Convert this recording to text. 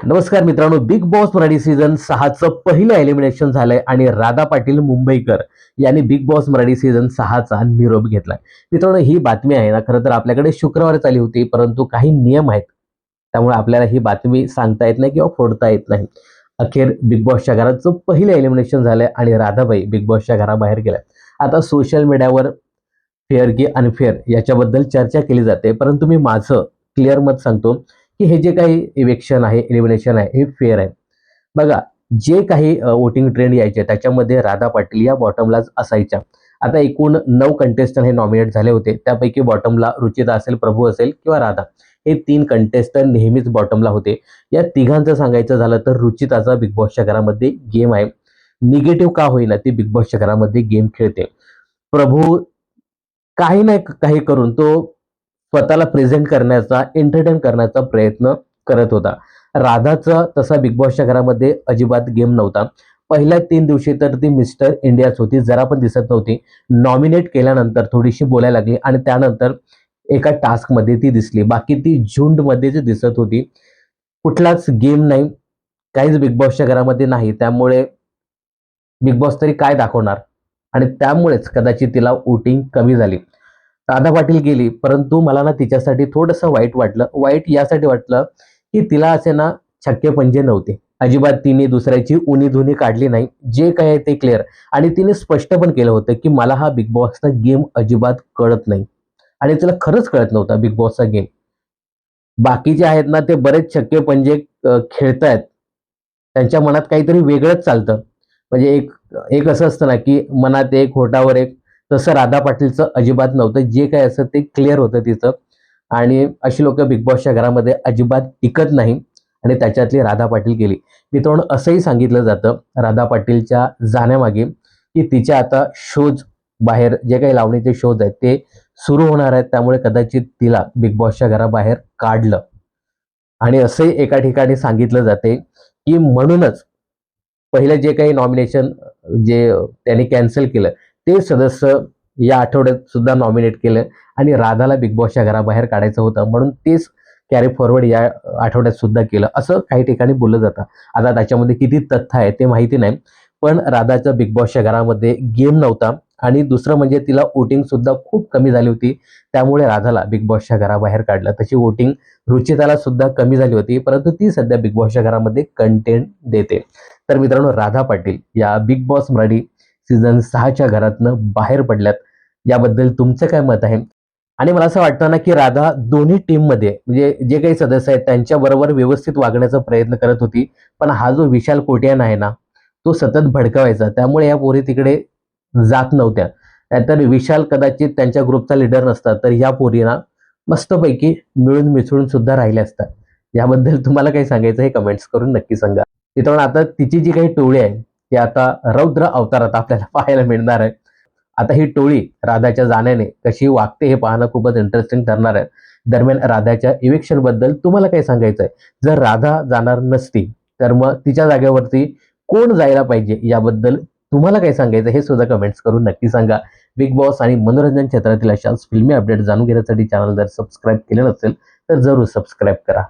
नमस्कार मित्रांनो, big boss Marathi season 6चं पहिलं एलिमिनेशन झालंय आणि राधा पाटील मुंबईकर यांनी बिग बॉस मराठी सीझन 6चा निरोप घेतलाय. मित्रांनो, ही बातमी आहे ना, खरं तर आपल्याकडे शुक्रवारी आली होती, परंतु काही नियम आहेत. त्यामुळे आपल्याला ही बातमी सांगता येत नाही किंवा फोडता येत नाही. अखेर बिग बॉसच्या घराचं पहिलं एलिमिनेशन झालंय आणि राधाबाई बिग बॉसच्या घराबाहेर गेल्या. आता सोशल मीडियावर फेअर की अनफेअर याच्याबद्दल चर्चा केली जाते, परंतु मी माझं क्लिअर मत सांगतो की हे जे काही इलेक्शन आहे, एलिमिनेशन आहे, हे फेअर आहे. बघा, जे काही वोटिंग ट्रेंड यायचे त्याच्यामध्ये राधा पाटील या बॉटमलाच असायच्या. आता एकूण 9 कंटेस्टंट हे नॉमिनेट झाले होते. त्यापैकी बॉटमला रुचिता असेल, प्रभू असेल किंवा राधा, हे 3 कंटेस्टंट नेहमीच बॉटमला होते. या तिघांचं सांगायचं झालं तर रुचिताचा बिग बॉसच्या घरामध्ये गेम आहे. निगेटिव्ह का होईना ती बिग बॉसच्या घरामध्ये गेम खेळते. प्रभू काही नाही काही करून तो स्वतःला प्रेझेंट करण्याचा, एंटरटेन करण्याचा प्रयत्न करत होता. राधाचा तसा बिग बॉसच्या घरामध्ये अजिबात गेम नव्हता. पहिल्या 3 दिवशी तर ती मिस्टर इंडियाच होती, जरा पण दिसत नव्हती. नॉमिनेट केल्यानंतर थोडीशी बोलायला लागली आणि त्यानंतर एका टास्कमध्ये ती दिसली. बाकी ती झुंडमध्येच दिसत होती. कुठलाच गेम नाही, काहीच बिग बॉसच्या घरामध्ये नाही. त्यामुळे बिग बॉस तरी काय दाखवणार? आणि त्यामुळेच कदाचित तिला वोटिंग कमी झाली. राधा पाटील गेली, परंतु मला ना तिच्यासाठी थोडंसं वाईट वाटलं. वाईट यासाठी वाटलं, की तिला असे ना छक्के पंजे नव्हते. अजिबात तिने दुसऱ्याची उणी-धुनी काढली नाही. जे काही आहे ते क्लिअर आणि तिने स्पष्ट पण केलं होतं, की मला हा बिग बॉसचा गेम अजिबात कळत नाही आणि तिला खरंच कळत नव्हता बिग बॉसचा गेम. बाकीचे आहेत ना, ते बरेच छक्के पंजे खेळतायत. त्यांच्या मनात काहीतरी वेगळंच चालतं. म्हणजे एक एक असं असतं ना, की मनात एक, होठावर एक. तसं राधा पाटीलचं अजिबात नव्हतं. जे काही असं ते क्लिअर होतं तिचं आणि अशी लोकं बिग बॉसच्या घरामध्ये अजिबात टिकत नाही आणि त्याच्यातली राधा पाटील गेली. मित्रांनो, असंही सांगितलं जातं राधा पाटीलच्या जाण्यामागे, की तिच्या आता शोज बाहेर जे काही लावणीचे शोज आहेत ते सुरू होणार आहेत. त्यामुळे कदाचित तिला बिग बॉसच्या घराबाहेर काढलं आणि असंही एका ठिकाणी सांगितलं जाते, की म्हणूनच पहिलं जे काही नॉमिनेशन जे त्यांनी कॅन्सल केलं, ते सदस्य या आठवड्यात सुद्धा नॉमिनेट केलं आणि राधाला बिग बॉसच्या घराबाहेर काढायचं होतं. म्हणून तेच कॅरी फॉरवर्ड या आठवड्यात सुद्धा केलं, असं काही ठिकाणी बोललं जातं. आता त्याच्यामध्ये किती तथ्य आहे ते माहिती नाही. पण राधाच्या बिग बॉसच्या घरामध्ये गेम नव्हता आणि दुसरं म्हणजे तिला वोटिंग सुद्धा खूप कमी झाली होती. त्यामुळे राधाला बिग बॉसच्या घराबाहेर काढलं. तशी वोटिंग रुचिताला सुद्धा कमी झाली होती, परंतु ती सध्या बिग बॉसच्या घरामध्ये कंटेंट देते. तर मित्रांनो, राधा पाटील या बिग बॉस मराठी सीझन 6च्या घरातनं बाहेर पडल्यात. याबद्दल तुमचं काय मत आहे? आणि मला असं वाटतं ना, की राधा दोन्ही टीममध्ये म्हणजे जे काही सदस्य आहेत त्यांच्याबरोबर व्यवस्थित वागण्याचा प्रयत्न करत होती. पण हा जो विशाल कोटियान आहे ना, तो सतत भडकवायचा. त्यामुळे या पोरी तिकडे जात नव्हत्या. नाहीतर विशाल कदाचित त्यांच्या ग्रुपचा लीडर नसता, तर या पोरींना मस्तपैकी मिळून मिसळून सुद्धा राहिल्या असतात. याबद्दल तुम्हाला काही सांगायचं हे कमेंट्स करून नक्की सांगा. मित्रांनो, आता तिची जी काही टोळी आहे, ती आता रौद्र अवतारात आपल्याला पाहायला मिळणार आहे. आता ही टोळी राधाच्या जाण्याने कशी वागते हे पाहणं खूपच इंटरेस्टिंग ठरणार आहे. दरम्यान राधाच्या इविक्शन बद्दल तुम्हाला काय सांगायचं आहे? जर राधा जाणार नसती, तर मग तिच्या जागेवरती कोण जायला पाहिजे याबद्दल तुम्हाला काय सांगायचं हे सुद्धा कमेंट्स करून नक्की सांगा. बिग बॉस आणि मनोरंजन क्षेत्रातील अशाच फिल्मी अपडेट जाणून घेण्यासाठी चॅनल जर सबस्क्राईब केले नसेल, तर जरूर सबस्क्राईब करा.